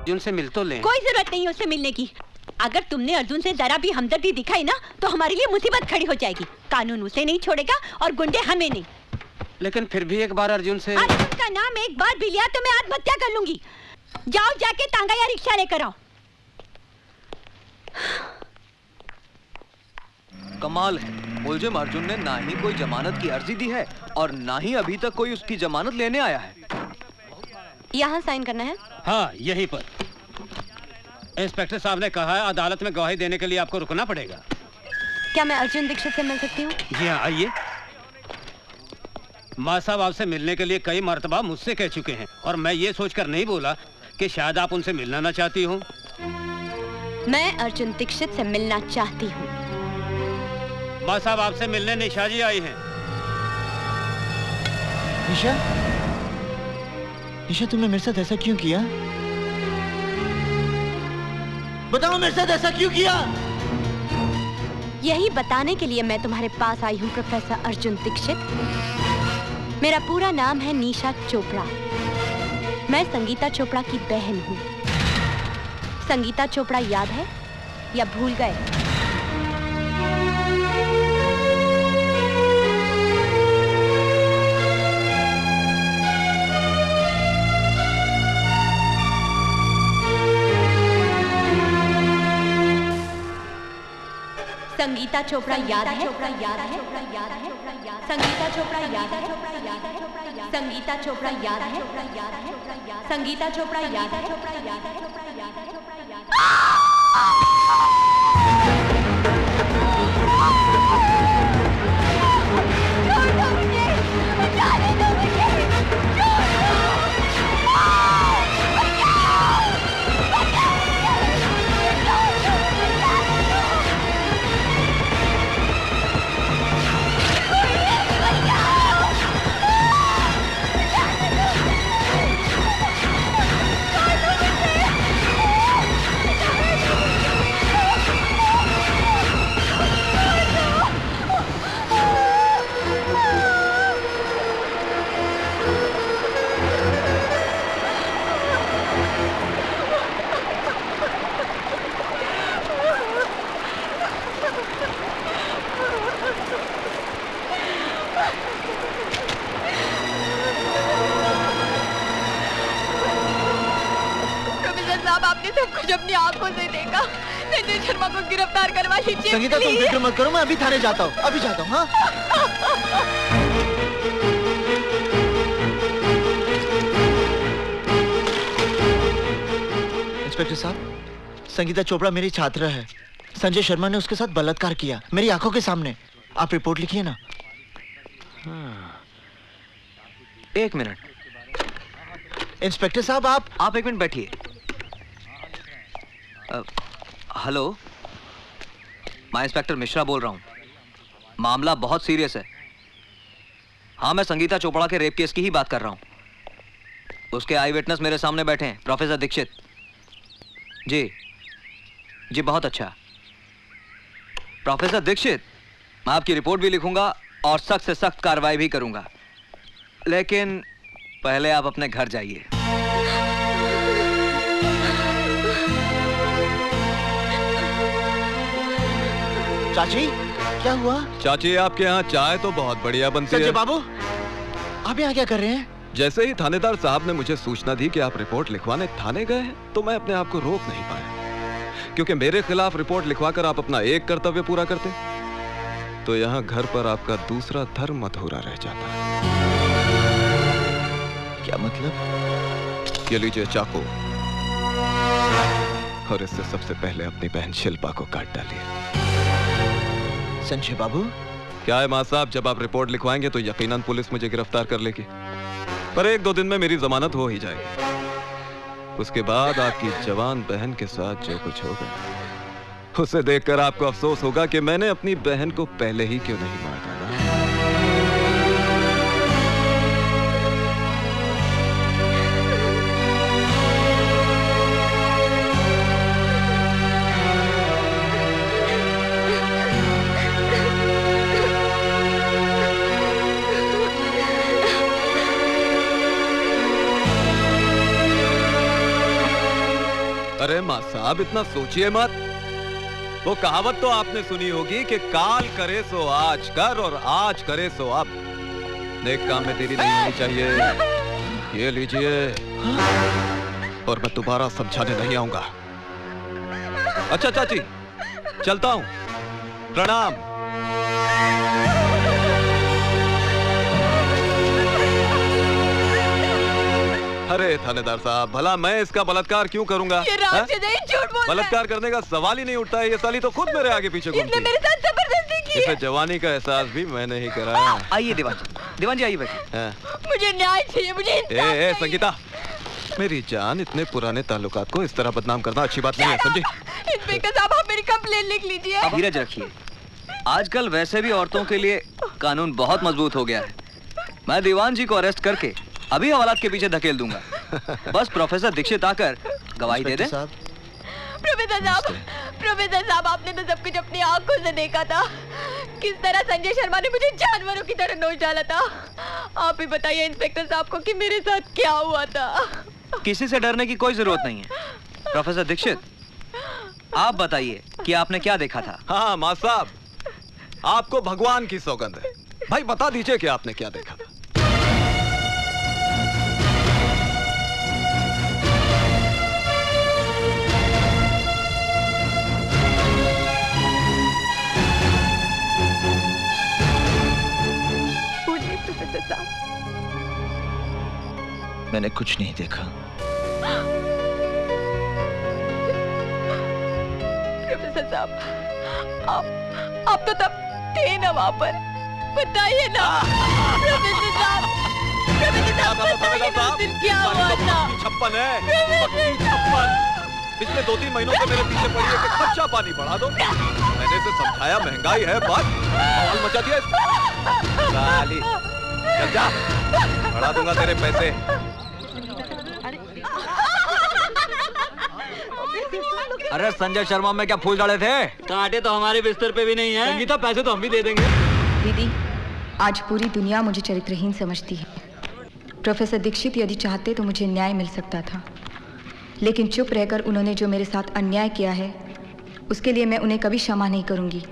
अर्जुन से मिल तो लें। कोई जरूरत नहीं उससे मिलने की। अगर तुमने अर्जुन से जरा भी हमदर्दी दिखाई ना तो हमारे लिए मुसीबत खड़ी हो जाएगी। कानून उसे नहीं छोड़ेगा और गुंडे हमें नहीं। लेकिन फिर भी एक बार अर्जुन से। अर्जुन का नाम एक बार भी लिया तो मैं आत्महत्या कर लूंगी। जाओ जाके तांगा या रिक्शा लेकर आओ। कमाल है, मुलजिम अर्जुन ने ना ही कोई जमानत की अर्जी दी है और ना ही अभी तक कोई उसकी जमानत लेने आया है। यहाँ साइन करना है? हाँ, यहीं पर। इंस्पेक्टर साहब ने कहा है अदालत में गवाही देने के लिए आपको रुकना पड़ेगा। क्या मैं अर्जुन दीक्षित से मिल सकती हूँ? जी हाँ, आइए। माँ साहब आपसे मिलने के लिए कई मर्तबा मुझसे कह चुके हैं और मैं ये सोचकर नहीं बोला कि शायद आप उनसे मिलना ना चाहती हूँ। मैं अर्जुन दीक्षित से मिलना चाहती हूँ। माँ साहब आपसे मिलने निशा जी आई हैं। निशा? निशा, तुमने मेरे साथ ऐसा क्यों किया? बताओ मेरे साथ ऐसा क्यों किया? यही बताने के लिए मैं तुम्हारे पास आई हूँ प्रोफेसर अर्जुन दीक्षित। मेरा पूरा नाम है निशा चोपड़ा। मैं संगीता चोपड़ा की बहन हूँ। संगीता चोपड़ा याद है या भूल गए? संगीता चोपड़ा याद है? संगीता चोपड़ा याद है? संगीता चोपड़ा याद है? संगीता चोपड़ा याद है? अपनी आंखों से देखा। संजय शर्मा को गिरफ्तार करवा लीजिए। संगीता, तुम फिक्र मत करो, मैं अभी थाने जाता हूँ। अभी जाता हूँ। हाँ, इंस्पेक्टर साहब, संगीता चोपड़ा मेरी छात्र है। संजय शर्मा ने उसके साथ बलात्कार किया मेरी आंखों के सामने। आप रिपोर्ट लिखिए ना। एक मिनट इंस्पेक्टर साहब, आप एक मिनट बैठिए। हेलो, मैं इंस्पेक्टर मिश्रा बोल रहा हूँ। मामला बहुत सीरियस है। हाँ, मैं संगीता चोपड़ा के रेप केस की ही बात कर रहा हूँ। उसके आई विटनेस मेरे सामने बैठे हैं, प्रोफेसर दीक्षित। जी जी, बहुत अच्छा। प्रोफेसर दीक्षित, मैं आपकी रिपोर्ट भी लिखूंगा और सख्त से सख्त कार्रवाई भी करूंगा, लेकिन पहले आप अपने घर जाइए। चाची, क्या हुआ? चाची, आपके यहाँ चाय तो बहुत बढ़िया बनती है। संजय बाबू, आप यहाँ क्या कर रहे हैं? जैसे ही थानेदार साहब ने मुझे सूचना दी कि आप रिपोर्ट लिखवाने थाने गए हैं, तो मैं अपने आप को रोक नहीं पाया, क्योंकि मेरे खिलाफ रिपोर्ट लिखवाकर आप अपना एक कर्तव्य पूरा करते तो यहाँ घर पर आपका दूसरा धर्म अधूरा रह जाता। क्या मतलब? ये लीजिए चाकू, और इससे सबसे पहले अपनी बहन शिल्पा को काट डालिए। संजय बाबू, क्या है मां साहब, जब आप रिपोर्ट लिखवाएंगे तो यकीनन पुलिस मुझे गिरफ्तार कर लेगी, पर एक दो दिन में मेरी जमानत हो ही जाएगी। उसके बाद आपकी जवान बहन के साथ जो कुछ होगा, उसे देखकर आपको अफसोस होगा कि मैंने अपनी बहन को पहले ही क्यों नहीं मार डाला। अरे माँ साहब इतना सोचिए मत। वो कहावत तो आपने सुनी होगी कि काल करे सो आज कर और आज करे सो अब। नेक काम में देरी नहीं होनी चाहिए। ये लीजिए, और मैं दोबारा समझाने नहीं आऊंगा। अच्छा चाची, चलता हूं। प्रणाम। अरे थानेदार साहब, भला मैं इसका बलात्कार क्यों करूंगा? ये राशिद है, झूठ बोल रहा है। बलात्कार करने का सवाल ही नहीं उठता है। ये साली तो खुद मेरे आगे पीछे घूमती इसने है। मेरे साथ जबरदस्ती की इसे है। जवानी का एहसास भी मैंने ही कराया। आइए दीवान जी, दीवान जी आइए बैठिए। हाँ। मुझे न्याय चाहिए, मुझे इंसाफ ए चाहिए। संगीता, मेरी जान, इतने पुराने ताल्लुकात को इस तरह बदनाम करना अच्छी बात नहीं है, समझी? इंस्पेक्टर साहब, आप मेरी कंप्लेन लिख लीजिए। धीरज रखिए। आजकल वैसे भी औरतों के लिए कानून बहुत मजबूत हो गया है। मैं दीवान जी को अरेस्ट करके अभी हवालात के पीछे धकेल दूंगा। बस प्रोफेसर दीक्षित आकर गवाही दे दे। प्रोफेसर साहब, आपने तो सब कुछ अपनी आंखों से देखा था। किस तरह संजय शर्मा ने मुझे जानवरों की तरह नोच डाला था। आप ही बताइए इंस्पेक्टर साहब को कि मेरे साथ क्या हुआ था। किसी से डरने की कोई जरूरत नहीं है। प्रोफेसर दीक्षित, आप बताइए कि आपने क्या देखा था? हाँ माँ साहब, आपको भगवान की सौगंध है। भाई बता दीजिए कि आपने क्या देखा था। प्रोफेसर साहब, मैंने कुछ नहीं देखा। प्रोफेसर साहब, आप तो तब थे ना वहाँ पर, बताइए ना। प्रोफेसर साहब, बताइए ना उस दिन क्या हुआ था। 56 है, 56। पिछले 2-3 महीनों से मेरे पीछे पड़ी है कि खर्चा पानी बढ़ा दो। मैंने इसे समझाया महंगाई है, बात माहौल मचा दिया साली। चल जा, बढ़ा दूंगा तेरे पैसे। अरे संजय शर्मा में क्या फूल डाले थे? कांटे तो हमारे बिस्तर पे भी नहीं है। संगीता, पैसे तो हम भी दे देंगे। दीदी, आज पूरी दुनिया मुझे चरित्रहीन समझती है। प्रोफेसर दीक्षित यदि चाहते तो मुझे न्याय मिल सकता था, लेकिन चुप रहकर उन्होंने जो मेरे साथ अन्याय किया है उसके लिए मैं उन्हें कभी क्षमा नहीं करूंगी,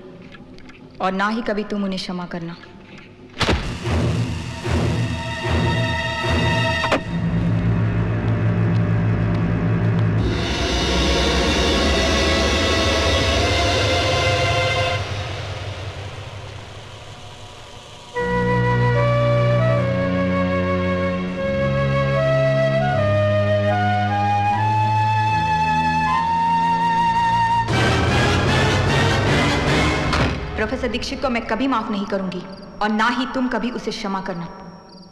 और ना ही कभी तुम उन्हें क्षमा करना। प्रोफेसर दीक्षित को मैं कभी माफ नहीं करूंगी, और ना ही तुम कभी उसे क्षमा करना,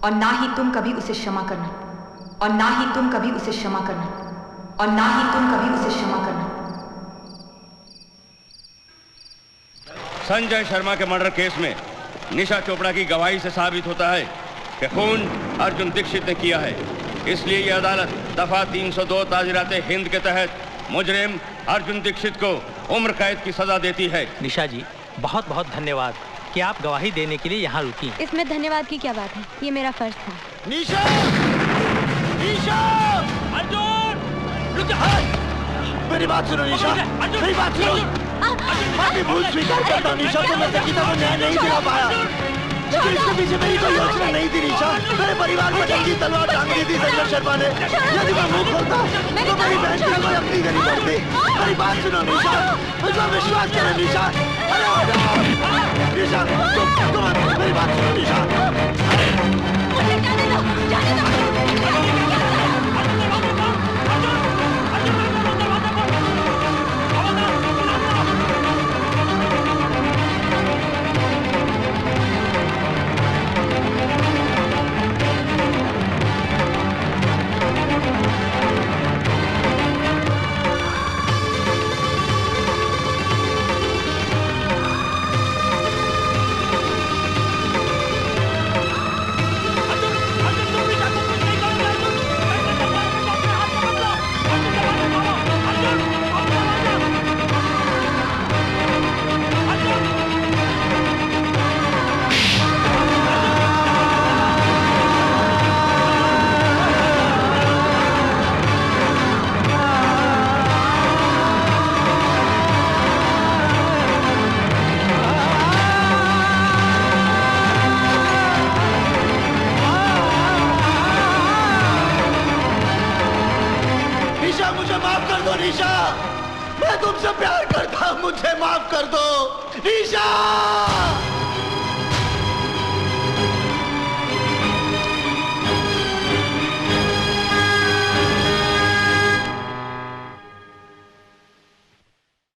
और ना ही तुम कभी उसे क्षमा करना, और ना ही तुम कभी उसे क्षमा करना, और ना ही तुम कभी उसे क्षमा करना। संजय शर्मा के मर्डर केस में निशा चोपड़ा की गवाही से साबित होता है कि खून अर्जुन दीक्षित ने किया है। इसलिए यह अदालत दफा 302 ताजीराते हिंद के तहत मुजरिम अर्जुन दीक्षित को उम्र कैद की सजा देती है। निशा जी, बहुत बहुत धन्यवाद कि आप गवाही देने के लिए यहाँ रुकी। इसमें धन्यवाद की क्या बात है, ये मेरा फर्ज था। निशा! निशा! अर्जुन! रुक जा! मेरी बात सुनो निशा, मेरी बात सुनो। मैं भी भूल स्वीकार करता हूँ निशा, तो मैं संगीता को न्याय नहीं दिला पाया, लेकिन इसके पीछे मेरी कोई योजना नहीं थी निशा। मेरे परिवार पर जंगी तलवार टांग दी थी संजय शर्मा ने। यदि मैं मुंह खोलता तो मेरी बहन की कोई अपनी गली पड़ती। मेरी बात सुनो निशा, मुझे विश्वास करो निशा। अरे निशा, तुम मेरी बात सुनो निशा। मुझे जाने दो, जाने दो। मुझे माफ कर दो निशा, मैं तुमसे प्यार करता हूं, मुझे माफ कर दो निशा।